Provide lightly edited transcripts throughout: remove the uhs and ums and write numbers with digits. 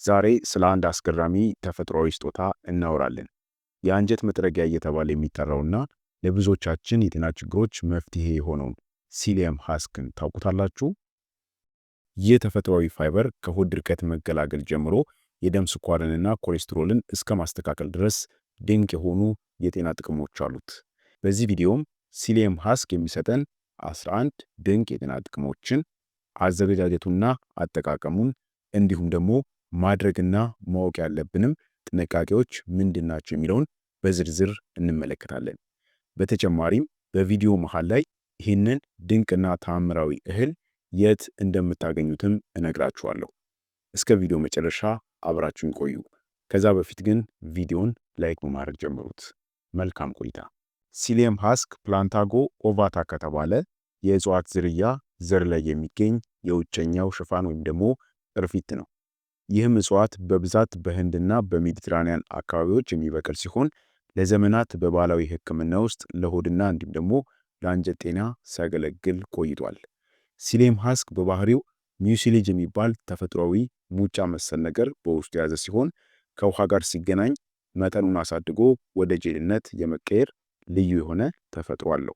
ዛሬ ስለ አንድ አስገራሚ ተፈጥሯዊ ስጦታ እናወራለን። የአንጀት መጥረጊያ እየተባለ የሚጠራውና ለብዙዎቻችን የጤና ችግሮች መፍትሄ የሆነውን ሲሊየም ሃስክን ታውቁታላችሁ? ይህ ተፈጥሯዊ ፋይበር ከሆድ ድርቀት መገላገል ጀምሮ የደም ስኳርንና ኮሌስትሮልን እስከ ማስተካከል ድረስ ድንቅ የሆኑ የጤና ጥቅሞች አሉት። በዚህ ቪዲዮም ሲሊየም ሃስክ የሚሰጠን 11 ድንቅ የጤና ጥቅሞችን፣ አዘገጃጀቱና አጠቃቀሙን እንዲሁም ደግሞ ማድረግና ማወቅ ያለብንም ጥንቃቄዎች ምንድናቸው የሚለውን በዝርዝር እንመለከታለን። በተጨማሪም በቪዲዮ መሃል ላይ ይህንን ድንቅና ተአምራዊ እህል የት እንደምታገኙትም እነግራችኋለሁ። እስከ ቪዲዮ መጨረሻ አብራችሁን ቆዩ። ከዛ በፊት ግን ቪዲዮን ላይክ በማድረግ ጀምሩት። መልካም ቆይታ። ሲሊየም ሃስክ ፕላንታጎ ኦቫታ ከተባለ የእጽዋት ዝርያ ዘር ላይ የሚገኝ የውጨኛው ሽፋን ወይም ደግሞ ቅርፊት ነው። ይህም እጽዋት በብዛት በህንድና በሜዲትራኒያን አካባቢዎች የሚበቅል ሲሆን ለዘመናት በባህላዊ ሕክምና ውስጥ ለሆድና እንዲሁም ደግሞ ለአንጀት ጤና ሲያገለግል ቆይቷል። ሲሊየም ሃስክ በባህሪው ሚዩሲሌጅ የሚባል ተፈጥሯዊ ሙጫ መሰል ነገር በውስጡ የያዘ ሲሆን ከውሃ ጋር ሲገናኝ መጠኑን አሳድጎ ወደ ጄልነት የመቀየር ልዩ የሆነ ተፈጥሮ አለው።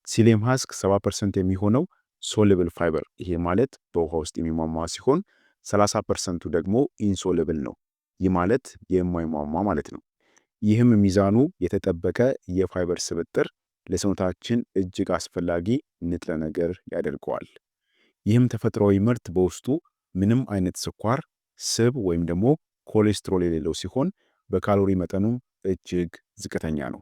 ሲሊየም ሃስክ 70% የሚሆነው ሶሉብል ፋይበር፣ ይሄ ማለት በውሃ ውስጥ የሚሟሟ ሲሆን 30%ቱ ደግሞ ኢንሶሉብል ነው። ይህ ማለት የማይሟሟ ማለት ነው። ይህም ሚዛኑ የተጠበቀ የፋይበር ስብጥር ለሰውነታችን እጅግ አስፈላጊ ንጥረ ነገር ያደርገዋል። ይህም ተፈጥሯዊ ምርት በውስጡ ምንም አይነት ስኳር፣ ስብ ወይም ደግሞ ኮሌስትሮል የሌለው ሲሆን በካሎሪ መጠኑም እጅግ ዝቅተኛ ነው።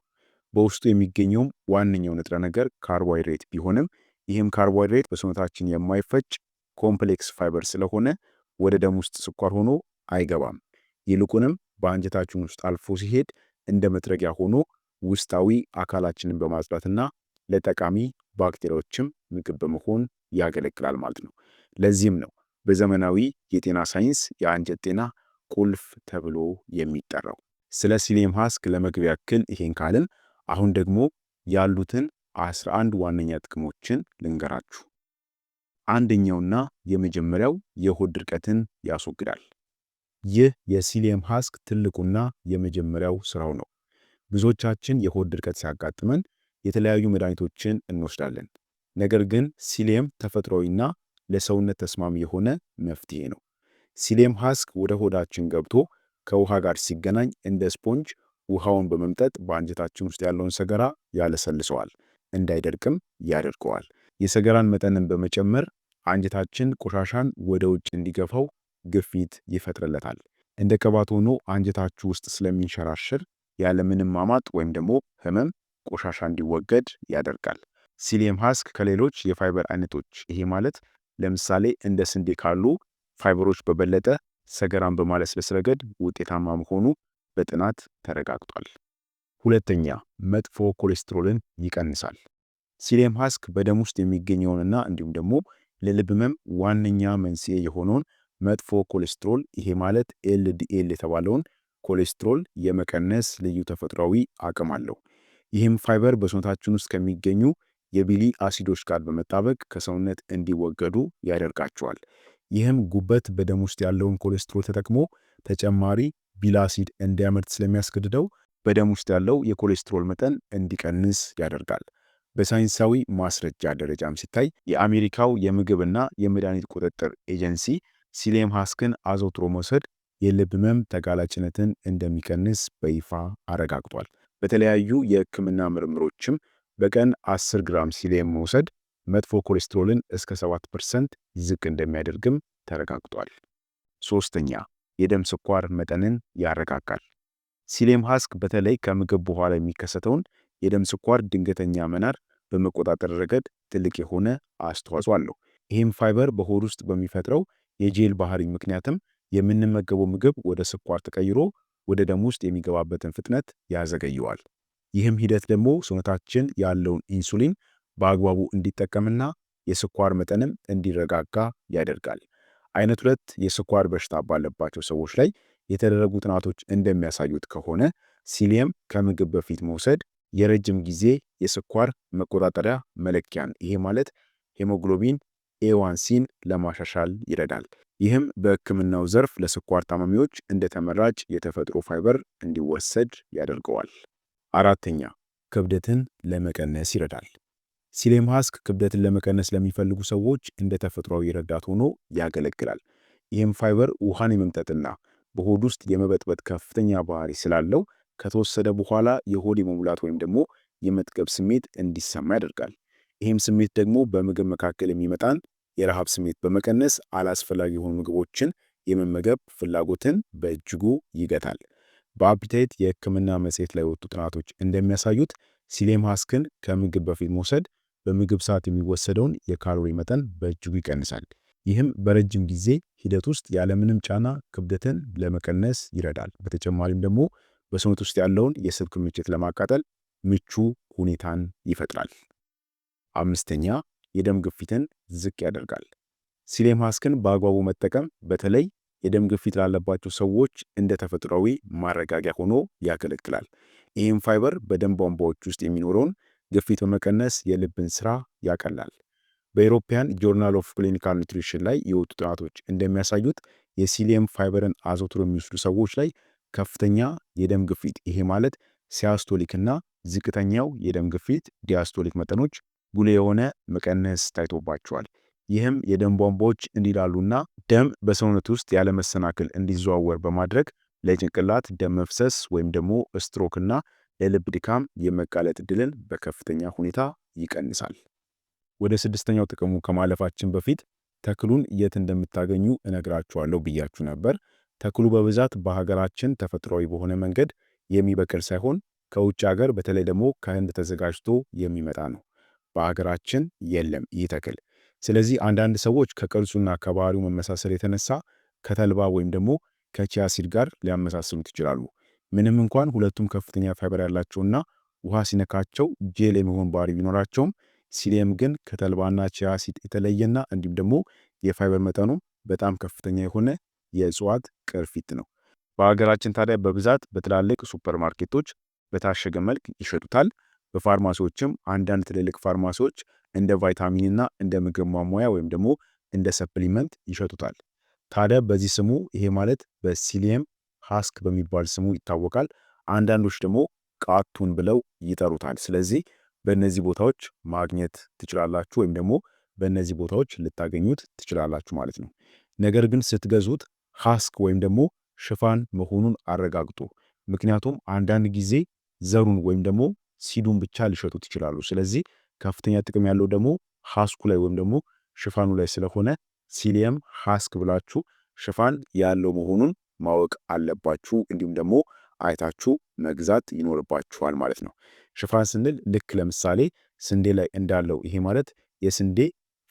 በውስጡ የሚገኘውም ዋነኛው ንጥረ ነገር ካርቦሃይድሬት ቢሆንም ይህም ካርቦሃይድሬት በሰውነታችን የማይፈጭ ኮምፕሌክስ ፋይበር ስለሆነ ወደ ደም ውስጥ ስኳር ሆኖ አይገባም። ይልቁንም በአንጀታችን ውስጥ አልፎ ሲሄድ እንደ መጥረጊያ ሆኖ ውስጣዊ አካላችንን በማጽዳትና ለጠቃሚ ባክቴሪያዎችም ምግብ በመሆን ያገለግላል ማለት ነው። ለዚህም ነው በዘመናዊ የጤና ሳይንስ የአንጀት ጤና ቁልፍ ተብሎ የሚጠራው። ስለ ሲሊየም ሃስክ ለመግቢያ ያክል ይሄን ካልን አሁን ደግሞ ያሉትን 11 ዋነኛ ጥቅሞችን ልንገራችሁ። አንደኛውና የመጀመሪያው የሆድ ድርቀትን ያስወግዳል። ይህ የሲሊየም ሃስክ ትልቁና የመጀመሪያው ስራው ነው። ብዙዎቻችን የሆድ ድርቀት ሲያጋጥመን የተለያዩ መድኃኒቶችን እንወስዳለን። ነገር ግን ሲሊየም ተፈጥሯዊና ለሰውነት ተስማሚ የሆነ መፍትሄ ነው። ሲሊየም ሃስክ ወደ ሆዳችን ገብቶ ከውሃ ጋር ሲገናኝ እንደ ስፖንጅ ውሃውን በመምጠጥ በአንጀታችን ውስጥ ያለውን ሰገራ ያለሰልሰዋል፣ እንዳይደርቅም ያደርገዋል። የሰገራን መጠንን በመጨመር አንጀታችን ቆሻሻን ወደ ውጭ እንዲገፋው ግፊት ይፈጥርለታል። እንደ ቅባት ሆኖ አንጀታችሁ ውስጥ ስለሚንሸራሸር ያለምንም ማማጥ ወይም ደግሞ ህመም ቆሻሻ እንዲወገድ ያደርጋል። ሲሊየም ሃስክ ከሌሎች የፋይበር አይነቶች፣ ይሄ ማለት ለምሳሌ እንደ ስንዴ ካሉ ፋይበሮች በበለጠ ሰገራን በማለስለስ ረገድ ውጤታማ መሆኑ በጥናት ተረጋግጧል። ሁለተኛ፣ መጥፎ ኮሌስትሮልን ይቀንሳል። ሲሊየም ሃስክ በደም ውስጥ የሚገኘውንና እንዲሁም ደግሞ ለልብ ህመም ዋነኛ መንስኤ የሆነውን መጥፎ ኮሌስትሮል፣ ይሄ ማለት ኤልዲኤል የተባለውን ኮሌስትሮል የመቀነስ ልዩ ተፈጥሯዊ አቅም አለው። ይህም ፋይበር በሰውነታችን ውስጥ ከሚገኙ የቢሊ አሲዶች ጋር በመጣበቅ ከሰውነት እንዲወገዱ ያደርጋቸዋል። ይህም ጉበት በደም ውስጥ ያለውን ኮሌስትሮል ተጠቅሞ ተጨማሪ ቢሊ አሲድ እንዲያመርት ስለሚያስገድደው በደም ውስጥ ያለው የኮሌስትሮል መጠን እንዲቀንስ ያደርጋል። በሳይንሳዊ ማስረጃ ደረጃም ሲታይ የአሜሪካው የምግብና የመድኃኒት ቁጥጥር ኤጀንሲ ሲሊየም ሃስክን አዘውትሮ መውሰድ የልብ ህመም ተጋላጭነትን እንደሚቀንስ በይፋ አረጋግጧል። በተለያዩ የህክምና ምርምሮችም በቀን 10 ግራም ሲሊየም መውሰድ መጥፎ ኮሌስትሮልን እስከ 7% ዝቅ እንደሚያደርግም ተረጋግጧል። ሶስተኛ፣ የደም ስኳር መጠንን ያረጋጋል። ሲሊየም ሃስክ በተለይ ከምግብ በኋላ የሚከሰተውን የደም ስኳር ድንገተኛ መናር በመቆጣጠር ረገድ ትልቅ የሆነ አስተዋጽኦ አለው። ይህም ፋይበር በሆድ ውስጥ በሚፈጥረው የጄል ባህሪ ምክንያትም የምንመገበው ምግብ ወደ ስኳር ተቀይሮ ወደ ደም ውስጥ የሚገባበትን ፍጥነት ያዘገየዋል። ይህም ሂደት ደግሞ ሰውነታችን ያለውን ኢንሱሊን በአግባቡ እንዲጠቀምና የስኳር መጠንም እንዲረጋጋ ያደርጋል። አይነት 2 የስኳር በሽታ ባለባቸው ሰዎች ላይ የተደረጉ ጥናቶች እንደሚያሳዩት ከሆነ ሲሊየም ከምግብ በፊት መውሰድ የረጅም ጊዜ የስኳር መቆጣጠሪያ መለኪያን፣ ይሄ ማለት ሄሞግሎቢን ኤዋንሲን ለማሻሻል ይረዳል። ይህም በሕክምናው ዘርፍ ለስኳር ታማሚዎች እንደ ተመራጭ የተፈጥሮ ፋይበር እንዲወሰድ ያደርገዋል። አራተኛ፣ ክብደትን ለመቀነስ ይረዳል። ሲሌም ሃስክ ክብደትን ለመቀነስ ለሚፈልጉ ሰዎች እንደ ተፈጥሯዊ ረዳት ሆኖ ያገለግላል። ይህም ፋይበር ውሃን የመምጠጥና በሆድ ውስጥ የመበጥበጥ ከፍተኛ ባህሪ ስላለው ከተወሰደ በኋላ የሆድ የመሙላት ወይም ደግሞ የመጥገብ ስሜት እንዲሰማ ያደርጋል። ይህም ስሜት ደግሞ በምግብ መካከል የሚመጣን የረሃብ ስሜት በመቀነስ አላስፈላጊ የሆኑ ምግቦችን የመመገብ ፍላጎትን በእጅጉ ይገታል። በአፒታይት የሕክምና መጽሔት ላይ የወጡ ጥናቶች እንደሚያሳዩት ሲሌም ሃስክን ከምግብ በፊት መውሰድ በምግብ ሰዓት የሚወሰደውን የካሎሪ መጠን በእጅጉ ይቀንሳል። ይህም በረጅም ጊዜ ሂደት ውስጥ ያለምንም ጫና ክብደትን ለመቀነስ ይረዳል። በተጨማሪም ደግሞ በሰውነት ውስጥ ያለውን የስብ ክምችት ለማቃጠል ምቹ ሁኔታን ይፈጥራል። አምስተኛ፣ የደም ግፊትን ዝቅ ያደርጋል። ሲሌም ሃስክን በአግባቡ መጠቀም በተለይ የደም ግፊት ላለባቸው ሰዎች እንደ ተፈጥሯዊ ማረጋጊያ ሆኖ ያገለግላል። ይህም ፋይበር በደም ቧንቧዎች ውስጥ የሚኖረውን ግፊት በመቀነስ የልብን ስራ ያቀላል። በኢሮፒያን ጆርናል ኦፍ ክሊኒካል ኒውትሪሽን ላይ የወጡ ጥናቶች እንደሚያሳዩት የሲሊየም ፋይበርን አዘውትሮ የሚወስዱ ሰዎች ላይ ከፍተኛ የደም ግፊት፣ ይሄ ማለት ሲያስቶሊክ እና ዝቅተኛው የደም ግፊት ዲያስቶሊክ መጠኖች ጉልህ የሆነ መቀነስ ታይቶባቸዋል። ይህም የደም ቧንቧዎች እንዲላሉና ደም በሰውነት ውስጥ ያለመሰናክል እንዲዘዋወር በማድረግ ለጭንቅላት ደም መፍሰስ ወይም ደግሞ ስትሮክ እና ለልብ ድካም የመጋለጥ ዕድልን በከፍተኛ ሁኔታ ይቀንሳል። ወደ ስድስተኛው ጥቅሙ ከማለፋችን በፊት ተክሉን የት እንደምታገኙ እነግራችኋለሁ ብያችሁ ነበር። ተክሉ በብዛት በሀገራችን ተፈጥሯዊ በሆነ መንገድ የሚበቅል ሳይሆን ከውጭ ሀገር በተለይ ደግሞ ከህንድ ተዘጋጅቶ የሚመጣ ነው። በሀገራችን የለም ይህ ተክል። ስለዚህ አንዳንድ ሰዎች ከቅርጹና ከባህሪው መመሳሰል የተነሳ ከተልባ ወይም ደግሞ ከቺያ ሲድ ጋር ሊያመሳስሉት ይችላሉ። ምንም እንኳን ሁለቱም ከፍተኛ ፋይበር ያላቸውና ውሃ ሲነካቸው ጄል የመሆን ባህሪ ቢኖራቸውም ሲሊየም ግን ከተልባና ቺያ ሲድ የተለየና እንዲሁም ደግሞ የፋይበር መጠኑ በጣም ከፍተኛ የሆነ የእጽዋት ቅርፊት ነው። በሀገራችን ታዲያ በብዛት በትላልቅ ሱፐርማርኬቶች በታሸገ መልክ ይሸጡታል። በፋርማሲዎችም አንዳንድ ትልልቅ ፋርማሲዎች እንደ ቫይታሚንና እንደ ምግብ ማሟያ ወይም ደግሞ እንደ ሰፕሊመንት ይሸጡታል። ታዲያ በዚህ ስሙ ይሄ ማለት በሲሊየም ሃስክ በሚባል ስሙ ይታወቃል። አንዳንዶች ደግሞ ቃቱን ብለው ይጠሩታል። ስለዚህ በእነዚህ ቦታዎች ማግኘት ትችላላችሁ ወይም ደግሞ በእነዚህ ቦታዎች ልታገኙት ትችላላችሁ ማለት ነው። ነገር ግን ስትገዙት ሃስክ ወይም ደግሞ ሽፋን መሆኑን አረጋግጡ። ምክንያቱም አንዳንድ ጊዜ ዘሩን ወይም ደግሞ ሲዱን ብቻ ሊሸጡት ይችላሉ። ስለዚህ ከፍተኛ ጥቅም ያለው ደግሞ ሃስኩ ላይ ወይም ደግሞ ሽፋኑ ላይ ስለሆነ ሲሊየም ሃስክ ብላችሁ ሽፋን ያለው መሆኑን ማወቅ አለባችሁ። እንዲሁም ደግሞ አይታችሁ መግዛት ይኖርባችኋል ማለት ነው። ሽፋን ስንል ልክ ለምሳሌ ስንዴ ላይ እንዳለው ይሄ ማለት የስንዴ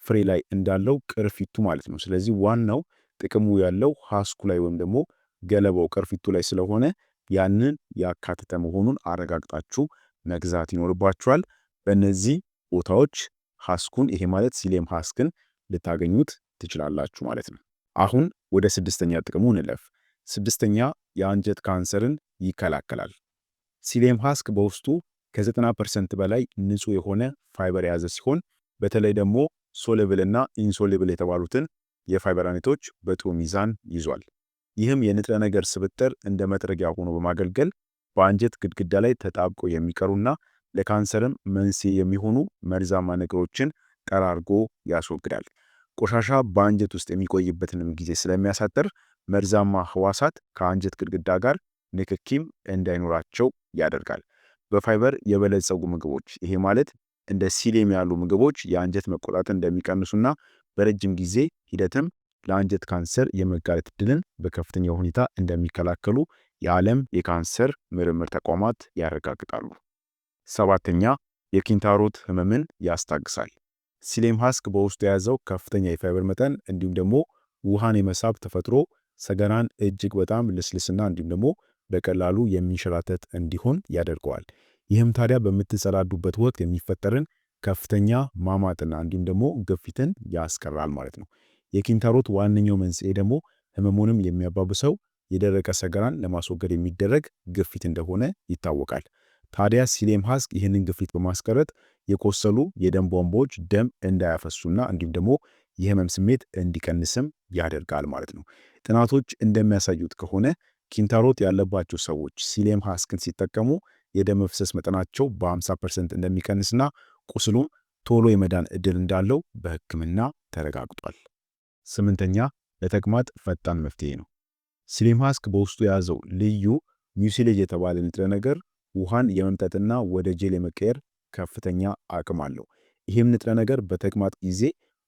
ፍሬ ላይ እንዳለው ቅርፊቱ ማለት ነው። ስለዚህ ዋናው ጥቅሙ ያለው ሃስኩ ላይ ወይም ደግሞ ገለባው ቅርፊቱ ላይ ስለሆነ ያንን ያካተተ መሆኑን አረጋግጣችሁ መግዛት ይኖርባችኋል። በእነዚህ ቦታዎች ሃስኩን ይሄ ማለት ሲሊየም ሃስክን ልታገኙት ትችላላችሁ ማለት ነው። አሁን ወደ ስድስተኛ ጥቅሙ እንለፍ። ስድስተኛ የአንጀት ካንሰርን ይከላከላል። ሲሊየም ሃስክ በውስጡ ከ90% በላይ ንጹህ የሆነ ፋይበር የያዘ ሲሆን በተለይ ደግሞ ሶሉብል እና ኢንሶሉብል የተባሉትን የፋይበር አይነቶች በጥሩ ሚዛን ይዟል። ይህም የንጥረ ነገር ስብጥር እንደ መጥረጊያ ሆኖ በማገልገል በአንጀት ግድግዳ ላይ ተጣብቀው የሚቀሩና ለካንሰርም መንስኤ የሚሆኑ መርዛማ ነገሮችን ጠራርጎ ያስወግዳል። ቆሻሻ በአንጀት ውስጥ የሚቆይበትንም ጊዜ ስለሚያሳጥር መርዛማ ህዋሳት ከአንጀት ግድግዳ ጋር ንክኪም እንዳይኖራቸው ያደርጋል። በፋይበር የበለጸጉ ምግቦች ይሄ ማለት እንደ ሲሊየም ያሉ ምግቦች የአንጀት መቆጣትን እንደሚቀንሱና በረጅም ጊዜ ሂደትም ለአንጀት ካንሰር የመጋለጥ ዕድልን በከፍተኛ ሁኔታ እንደሚከላከሉ የዓለም የካንሰር ምርምር ተቋማት ያረጋግጣሉ። ሰባተኛ የኪንታሮት ህመምን ያስታግሳል። ሲሊየም ሃስክ በውስጡ የያዘው ከፍተኛ የፋይበር መጠን እንዲሁም ደግሞ ውሃን የመሳብ ተፈጥሮ ሰገራን እጅግ በጣም ልስልስና እንዲሁም ደግሞ በቀላሉ የሚንሸራተት እንዲሆን ያደርገዋል። ይህም ታዲያ በምትጸዳዱበት ወቅት የሚፈጠርን ከፍተኛ ማማጥና እንዲሁም ደግሞ ግፊትን ያስቀራል ማለት ነው። የኪንታሮት ዋነኛው መንስኤ ደግሞ ህመሙንም የሚያባብሰው የደረቀ ሰገራን ለማስወገድ የሚደረግ ግፊት እንደሆነ ይታወቃል። ታዲያ ሲሊየም ሃስክ ይህንን ግፊት በማስቀረት የቆሰሉ የደም ቧንቧዎች ደም እንዳያፈሱና እንዲሁም ደግሞ የህመም ስሜት እንዲቀንስም ያደርጋል ማለት ነው። ጥናቶች እንደሚያሳዩት ከሆነ ኪንታሮት ያለባቸው ሰዎች ሲሊየም ሃስክን ሲጠቀሙ የደም መፍሰስ መጠናቸው በ50% እንደሚቀንስና ቁስሉም ቶሎ የመዳን ዕድል እንዳለው በሕክምና ተረጋግጧል። ስምንተኛ ለተቅማጥ ፈጣን መፍትሄ ነው። ሲሊየም ሃስክ በውስጡ የያዘው ልዩ ሚውሲሌጅ የተባለ ንጥረ ነገር ውሃን የመምጠጥና ወደ ጄል የመቀየር ከፍተኛ አቅም አለው። ይህም ንጥረ ነገር በተቅማጥ ጊዜ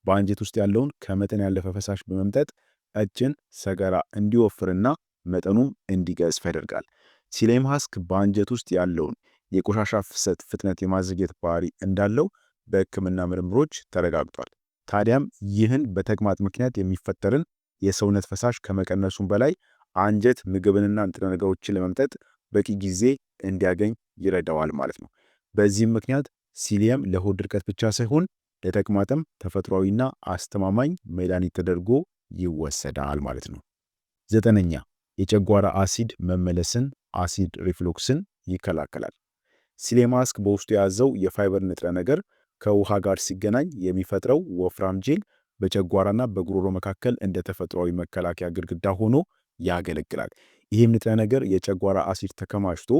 በአንጀት ውስጥ ያለውን ከመጠን ያለፈ ፈሳሽ በመምጠጥ ቀጭን ሰገራ እንዲወፍርና መጠኑም እንዲገዝፍ ያደርጋል። ሲሊየም ሃስክ በአንጀት ውስጥ ያለውን የቆሻሻ ፍሰት ፍጥነት የማዘግየት ባህሪ እንዳለው በሕክምና ምርምሮች ተረጋግጧል። ታዲያም ይህን በተቅማጥ ምክንያት የሚፈጠርን የሰውነት ፈሳሽ ከመቀነሱም በላይ አንጀት ምግብንና ንጥረ ነገሮችን ለመምጠጥ በቂ ጊዜ እንዲያገኝ ይረዳዋል ማለት ነው። በዚህም ምክንያት ሲሊየም ለሆድ ድርቀት ብቻ ሳይሆን ለተቅማጥም ተፈጥሯዊና አስተማማኝ መድኃኒት ተደርጎ ይወሰዳል ማለት ነው። ዘጠነኛ የጨጓራ አሲድ መመለስን አሲድ ሪፍሉክስን ይከላከላል። ሲሊየም ሃስክ በውስጡ የያዘው የፋይበር ንጥረ ነገር ከውሃ ጋር ሲገናኝ የሚፈጥረው ወፍራም ጄል በጨጓራና በጉሮሮ መካከል እንደ ተፈጥሯዊ መከላከያ ግድግዳ ሆኖ ያገለግላል። ይህም ንጥረ ነገር የጨጓራ አሲድ ተከማችቶ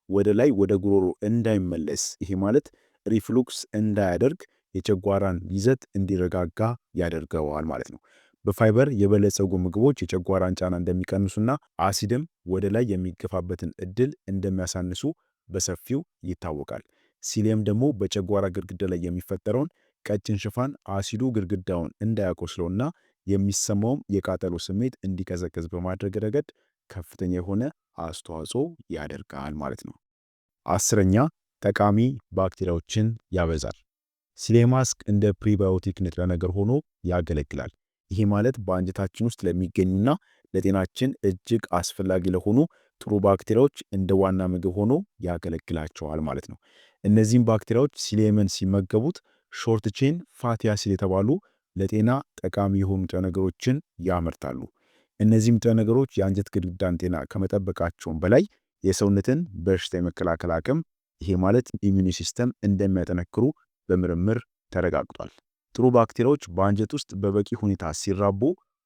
ወደ ላይ ወደ ጉሮሮ እንዳይመለስ፣ ይሄ ማለት ሪፍሉክስ እንዳያደርግ የጨጓራን ይዘት እንዲረጋጋ ያደርገዋል ማለት ነው። በፋይበር የበለጸጉ ምግቦች የጨጓራን ጫና እንደሚቀንሱና አሲድም ወደ ላይ የሚገፋበትን እድል እንደሚያሳንሱ በሰፊው ይታወቃል። ሲሊየም ደግሞ በጨጓራ ግድግዳ ላይ የሚፈጠረውን ቀጭን ሽፋን አሲዱ ግድግዳውን እንዳያቆስለውና የሚሰማውም የቃጠሎ ስሜት እንዲቀዘቅዝ በማድረግ ረገድ ከፍተኛ የሆነ አስተዋጽኦ ያደርጋል ማለት ነው። አስረኛ ጠቃሚ ባክቴሪያዎችን ያበዛል። ሲሊየም ሃስክ እንደ ፕሪባዮቲክ ንጥረ ነገር ሆኖ ያገለግላል። ይሄ ማለት በአንጀታችን ውስጥ ለሚገኙና ለጤናችን እጅግ አስፈላጊ ለሆኑ ጥሩ ባክቴሪያዎች እንደ ዋና ምግብ ሆኖ ያገለግላቸዋል ማለት ነው። እነዚህም ባክቴሪያዎች ሲሊየምን ሲመገቡት ሾርት ቼን ፋቲ አሲድ የተባሉ ለጤና ጠቃሚ የሆኑ ንጥረ ነገሮችን ያመርታሉ። እነዚህም ንጥረ ነገሮች የአንጀት ግድግዳን ጤና ከመጠበቃቸውም በላይ የሰውነትን በሽታ የመከላከል አቅም፣ ይሄ ማለት ኢሚኒ ሲስተም እንደሚያጠነክሩ በምርምር ተረጋግጧል። ጥሩ ባክቴሪያዎች በአንጀት ውስጥ በበቂ ሁኔታ ሲራቡ፣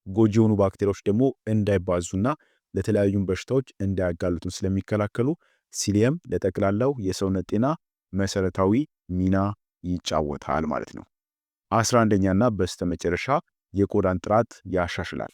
ጎጂ የሆኑ ባክቴሪያዎች ደግሞ እንዳይባዙና ለተለያዩ በሽታዎች እንዳያጋልጡን ስለሚከላከሉ ሲሊየም ለጠቅላላው የሰውነት ጤና መሰረታዊ ሚና ይጫወታል ማለት ነው። 11ኛና በስተመጨረሻ የቆዳን ጥራት ያሻሽላል።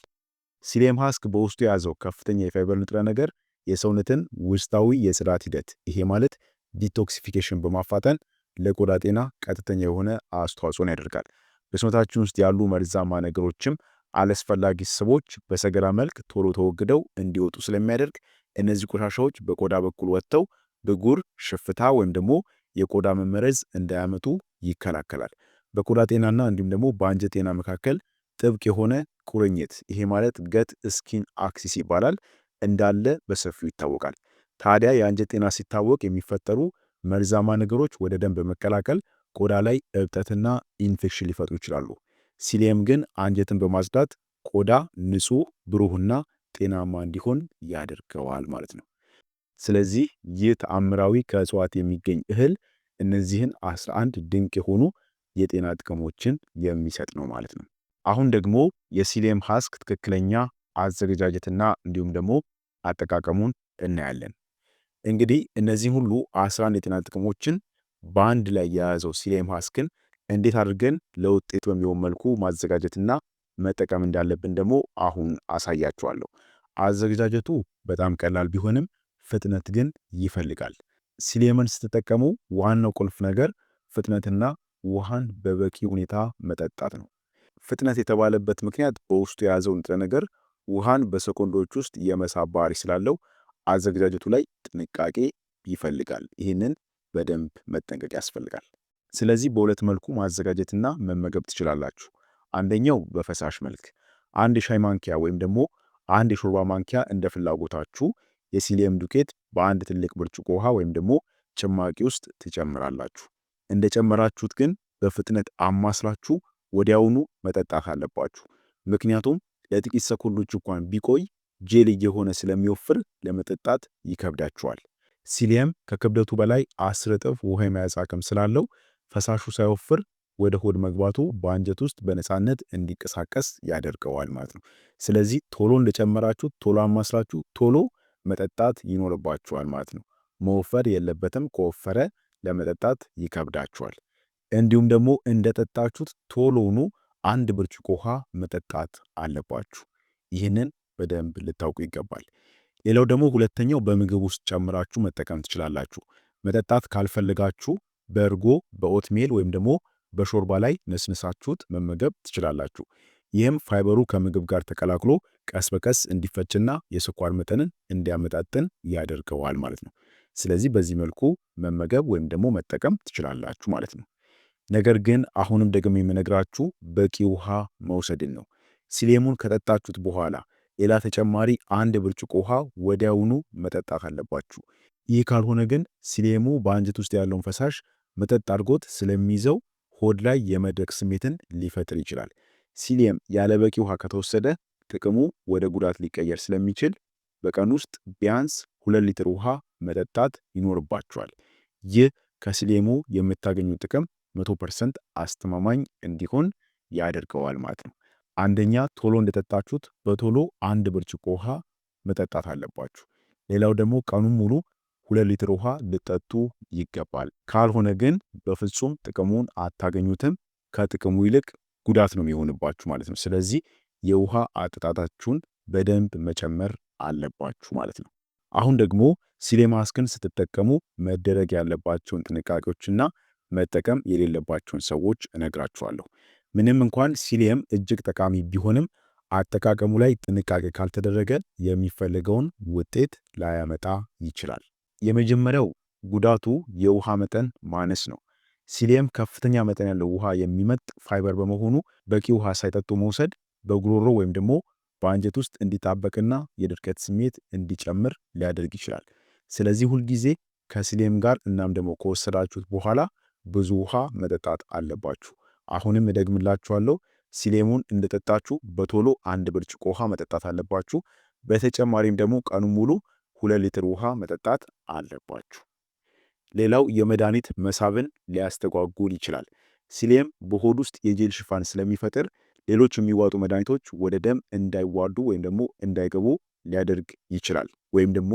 ሲሊየም ሃስክ በውስጡ የያዘው ከፍተኛ የፋይበር ንጥረ ነገር የሰውነትን ውስጣዊ የጽዳት ሂደት፣ ይሄ ማለት ዲቶክሲፊኬሽን በማፋጠን ለቆዳ ጤና ቀጥተኛ የሆነ አስተዋጽኦን ያደርጋል። በሰውነታችን ውስጥ ያሉ መርዛማ ነገሮችም አላስፈላጊ ስቦች በሰገራ መልክ ቶሎ ተወግደው እንዲወጡ ስለሚያደርግ እነዚህ ቆሻሻዎች በቆዳ በኩል ወጥተው ብጉር፣ ሽፍታ ወይም ደግሞ የቆዳ መመረዝ እንዳያመጡ ይከላከላል። በቆዳ ጤናና እንዲሁም ደግሞ በአንጀት ጤና መካከል ጥብቅ የሆነ ቁርኝት፣ ይሄ ማለት ገት ስኪን አክሲስ ይባላል፣ እንዳለ በሰፊው ይታወቃል። ታዲያ የአንጀት ጤና ሲታወቅ የሚፈጠሩ መርዛማ ነገሮች ወደ ደም በመቀላቀል ቆዳ ላይ እብጠትና ኢንፌክሽን ሊፈጥሩ ይችላሉ። ሲሊየም ግን አንጀትን በማጽዳት ቆዳ ንጹህ፣ ብሩህና ጤናማ እንዲሆን ያደርገዋል ማለት ነው። ስለዚህ ይህ ተአምራዊ ከእጽዋት የሚገኝ እህል እነዚህን 11 ድንቅ የሆኑ የጤና ጥቅሞችን የሚሰጥ ነው ማለት ነው። አሁን ደግሞ የሲሊየም ሃስክ ትክክለኛ አዘገጃጀትና እንዲሁም ደግሞ አጠቃቀሙን እናያለን። እንግዲህ እነዚህን ሁሉ 11 የጤና ጥቅሞችን በአንድ ላይ የያዘው ሲሊየም ሃስክን እንዴት አድርገን ለውጤት በሚሆን መልኩ ማዘጋጀትና መጠቀም እንዳለብን ደግሞ አሁን አሳያችኋለሁ። አዘገጃጀቱ በጣም ቀላል ቢሆንም ፍጥነት ግን ይፈልጋል። ሲሊየምን ስትጠቀሙ ዋናው ቁልፍ ነገር ፍጥነትና ውሃን በበቂ ሁኔታ መጠጣት ነው። ፍጥነት የተባለበት ምክንያት በውስጡ የያዘው ንጥረ ነገር ውሃን በሰኮንዶች ውስጥ የመሳብ ባህሪ ስላለው አዘገጃጀቱ ላይ ጥንቃቄ ይፈልጋል። ይህንን በደንብ መጠንቀቅ ያስፈልጋል። ስለዚህ በሁለት መልኩ ማዘጋጀትና መመገብ ትችላላችሁ። አንደኛው በፈሳሽ መልክ አንድ የሻይ ማንኪያ ወይም ደግሞ አንድ የሾርባ ማንኪያ እንደ ፍላጎታችሁ የሲሊየም ዱቄት በአንድ ትልቅ ብርጭቆ ውሃ ወይም ደግሞ ጭማቂ ውስጥ ትጨምራላችሁ። እንደጨመራችሁት ግን በፍጥነት አማስላችሁ ወዲያውኑ መጠጣት አለባችሁ። ምክንያቱም ለጥቂት ሰኮንዶች እንኳን ቢቆይ ጄል እየሆነ ስለሚወፍር ለመጠጣት ይከብዳችኋል። ሲሊየም ከክብደቱ በላይ 10 እጥፍ ውሃ የመያዝ አቅም ስላለው ፈሳሹ ሳይወፍር ወደ ሆድ መግባቱ በአንጀት ውስጥ በነፃነት እንዲንቀሳቀስ ያደርገዋል ማለት ነው። ስለዚህ ቶሎ እንደጨመራችሁ ቶሎ አማስላችሁ ቶሎ መጠጣት ይኖርባችኋል ማለት ነው። መወፈር የለበትም። ከወፈረ ለመጠጣት ይከብዳችኋል። እንዲሁም ደግሞ እንደጠጣችሁት ቶሎኑ 1 ብርጭቆ ውሃ መጠጣት አለባችሁ። ይህንን በደንብ ልታውቁ ይገባል። ሌላው ደግሞ ሁለተኛው በምግብ ውስጥ ጨምራችሁ መጠቀም ትችላላችሁ። መጠጣት ካልፈልጋችሁ በእርጎ በኦትሜል ወይም ደግሞ በሾርባ ላይ ነስንሳችሁት መመገብ ትችላላችሁ። ይህም ፋይበሩ ከምግብ ጋር ተቀላቅሎ ቀስ በቀስ እንዲፈጭና የስኳር መጠንን እንዲያመጣጥን ያደርገዋል ማለት ነው። ስለዚህ በዚህ መልኩ መመገብ ወይም ደግሞ መጠቀም ትችላላችሁ ማለት ነው። ነገር ግን አሁንም ደግሞ የምነግራችሁ በቂ ውሃ መውሰድን ነው። ሲሌሙን ከጠጣችሁት በኋላ ሌላ ተጨማሪ 1 ብርጭቆ ውሃ ወዲያውኑ መጠጣት አለባችሁ። ይህ ካልሆነ ግን ሲሌሙ በአንጀት ውስጥ ያለውን ፈሳሽ መጠጥ አድርጎት ስለሚይዘው ሆድ ላይ የመድረቅ ስሜትን ሊፈጥር ይችላል። ሲሊየም ያለ በቂ ውሃ ከተወሰደ ጥቅሙ ወደ ጉዳት ሊቀየር ስለሚችል በቀን ውስጥ ቢያንስ 2 ሊትር ውሃ መጠጣት ይኖርባችኋል። ይህ ከሲሌሙ የምታገኙት ጥቅም 100% አስተማማኝ እንዲሆን ያደርገዋል ማለት ነው። አንደኛ ቶሎ እንደጠጣችሁት በቶሎ 1 ብርጭቆ ውሃ መጠጣት አለባችሁ። ሌላው ደግሞ ቀኑን ሙሉ 2 ሊትር ውሃ ልጠጡ ይገባል። ካልሆነ ግን በፍጹም ጥቅሙን አታገኙትም። ከጥቅሙ ይልቅ ጉዳት ነው የሚሆንባችሁ ማለት ነው። ስለዚህ የውሃ አጠጣጣችሁን በደንብ መጨመር አለባችሁ ማለት ነው። አሁን ደግሞ ሲሌማስክን ስትጠቀሙ መደረግ ያለባቸውን ጥንቃቄዎችና መጠቀም የሌለባቸውን ሰዎች እነግራችኋለሁ። ምንም እንኳን ሲሊየም እጅግ ጠቃሚ ቢሆንም አጠቃቀሙ ላይ ጥንቃቄ ካልተደረገ የሚፈልገውን ውጤት ላያመጣ ይችላል። የመጀመሪያው ጉዳቱ የውሃ መጠን ማነስ ነው። ሲሊየም ከፍተኛ መጠን ያለው ውሃ የሚመጥ ፋይበር በመሆኑ በቂ ውሃ ሳይጠጡ መውሰድ በጉሮሮ ወይም ደግሞ በአንጀት ውስጥ እንዲጣበቅና የድርቀት ስሜት እንዲጨምር ሊያደርግ ይችላል። ስለዚህ ሁልጊዜ ከሲሊየም ጋር እናም ደግሞ ከወሰዳችሁት በኋላ ብዙ ውሃ መጠጣት አለባችሁ። አሁንም እደግምላችኋለሁ፣ ሲሌሙን እንደጠጣችሁ በቶሎ 1 ብርጭቆ ውሃ መጠጣት አለባችሁ። በተጨማሪም ደግሞ ቀኑ ሙሉ 2 ሊትር ውሃ መጠጣት አለባችሁ። ሌላው የመድኃኒት መሳብን ሊያስተጓጉል ይችላል። ሲሌም በሆድ ውስጥ የጄል ሽፋን ስለሚፈጥር ሌሎች የሚዋጡ መድኃኒቶች ወደ ደም እንዳይዋዱ ወይም ደግሞ እንዳይገቡ ሊያደርግ ይችላል ወይም ደግሞ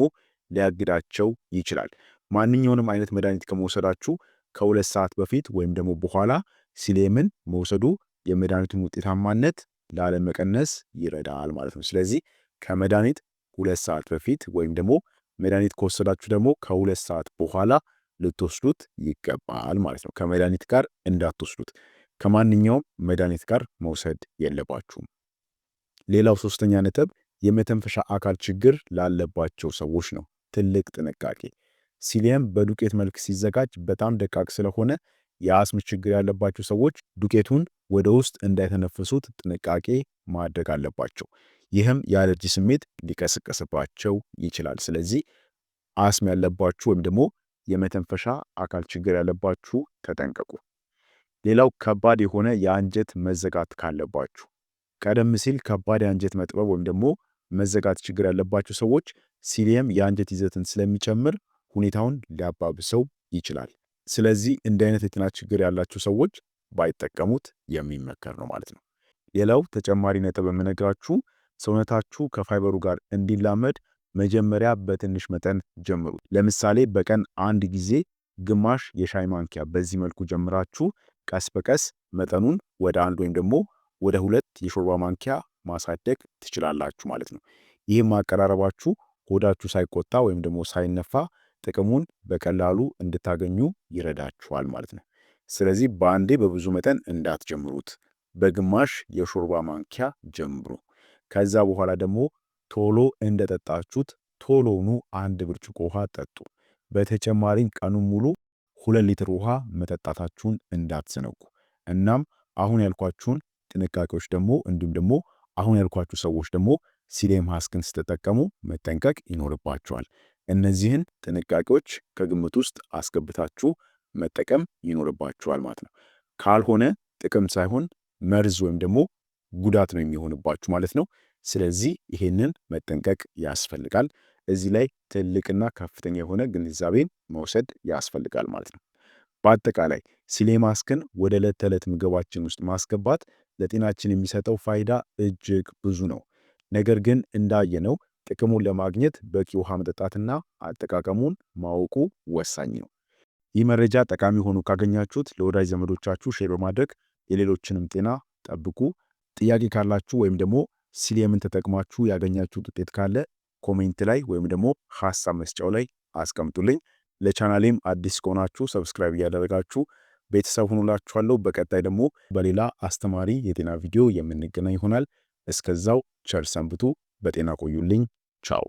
ሊያግዳቸው ይችላል። ማንኛውንም አይነት መድኃኒት ከመውሰዳችሁ ከ2 ሰዓት በፊት ወይም ደግሞ በኋላ ሲሌምን መውሰዱ የመድኃኒቱን ውጤታማነት ላለመቀነስ ይረዳል ማለት ነው። ስለዚህ ከመድኃኒት 2 ሰዓት በፊት ወይም ደግሞ መድኃኒት ከወሰዳችሁ ደግሞ ከ2 ሰዓት በኋላ ልትወስዱት ይገባል ማለት ነው። ከመድኃኒት ጋር እንዳትወስዱት። ከማንኛውም መድኃኒት ጋር መውሰድ የለባችሁም። ሌላው ሶስተኛ ነጥብ የመተንፈሻ አካል ችግር ላለባቸው ሰዎች ነው። ትልቅ ጥንቃቄ። ሲሊየም በዱቄት መልክ ሲዘጋጅ በጣም ደቃቅ ስለሆነ የአስም ችግር ያለባቸው ሰዎች ዱቄቱን ወደ ውስጥ እንዳይተነፍሱት ጥንቃቄ ማድረግ አለባቸው። ይህም የአለርጂ ስሜት ሊቀሰቀስባቸው ይችላል። ስለዚህ አስም ያለባችሁ ወይም ደግሞ የመተንፈሻ አካል ችግር ያለባችሁ ተጠንቀቁ። ሌላው ከባድ የሆነ የአንጀት መዘጋት ካለባችሁ፣ ቀደም ሲል ከባድ የአንጀት መጥበብ ወይም ደግሞ መዘጋት ችግር ያለባቸው ሰዎች ሲሊየም የአንጀት ይዘትን ስለሚጨምር ሁኔታውን ሊያባብሰው ይችላል። ስለዚህ እንዲህ አይነት የጤና ችግር ያላችሁ ሰዎች ባይጠቀሙት የሚመከር ነው ማለት ነው። ሌላው ተጨማሪ ነጥብ የምነግራችሁ ሰውነታችሁ ከፋይበሩ ጋር እንዲላመድ መጀመሪያ በትንሽ መጠን ጀምሩ። ለምሳሌ በቀን 1 ጊዜ ግማሽ የሻይ ማንኪያ በዚህ መልኩ ጀምራችሁ ቀስ በቀስ መጠኑን ወደ 1 ወይም ደግሞ ወደ 2 የሾርባ ማንኪያ ማሳደግ ትችላላችሁ ማለት ነው። ይህም ማቀራረባችሁ ሆዳችሁ ሳይቆጣ ወይም ደግሞ ሳይነፋ ጥቅሙን በቀላሉ እንድታገኙ ይረዳችኋል ማለት ነው። ስለዚህ በአንዴ በብዙ መጠን እንዳትጀምሩት፣ በግማሽ የሾርባ ማንኪያ ጀምሩ። ከዛ በኋላ ደግሞ ቶሎ እንደጠጣችሁት ቶሎኑ 1 ብርጭቆ ውሃ ጠጡ። በተጨማሪም ቀኑን ሙሉ 2 ሊትር ውሃ መጠጣታችሁን እንዳትዘነጉ። እናም አሁን ያልኳችሁን ጥንቃቄዎች ደግሞ እንዲሁም ደግሞ አሁን ያልኳችሁ ሰዎች ደግሞ ሲሌም ሃስክን ስትጠቀሙ መጠንቀቅ ይኖርባችኋል። እነዚህን ጥንቃቄዎች ከግምት ውስጥ አስገብታችሁ መጠቀም ይኖርባችኋል ማለት ነው። ካልሆነ ጥቅም ሳይሆን መርዝ ወይም ደግሞ ጉዳት ነው የሚሆንባችሁ ማለት ነው። ስለዚህ ይሄንን መጠንቀቅ ያስፈልጋል። እዚህ ላይ ትልቅና ከፍተኛ የሆነ ግንዛቤን መውሰድ ያስፈልጋል ማለት ነው። በአጠቃላይ ሲሌ ማስክን ወደ ዕለት ተዕለት ምግባችን ውስጥ ማስገባት ለጤናችን የሚሰጠው ፋይዳ እጅግ ብዙ ነው። ነገር ግን እንዳየነው ጥቅሙን ለማግኘት በቂ ውሃ መጠጣትና አጠቃቀሙን ማወቁ ወሳኝ ነው። ይህ መረጃ ጠቃሚ ሆኖ ካገኛችሁት ለወዳጅ ዘመዶቻችሁ ሼር በማድረግ የሌሎችንም ጤና ጠብቁ። ጥያቄ ካላችሁ ወይም ደግሞ ሲሊየምን ተጠቅማችሁ ያገኛችሁት ውጤት ካለ ኮሜንት ላይ ወይም ደግሞ ሐሳብ መስጫው ላይ አስቀምጡልኝ። ለቻናሌም አዲስ ከሆናችሁ ሰብስክራይብ እያደረጋችሁ ቤተሰብ ሁኑላችኋለሁ። በቀጣይ ደግሞ በሌላ አስተማሪ የጤና ቪዲዮ የምንገናኝ ይሆናል። እስከዛው ቸር ሰንብቱ። በጤና ቆዩልኝ። ቻው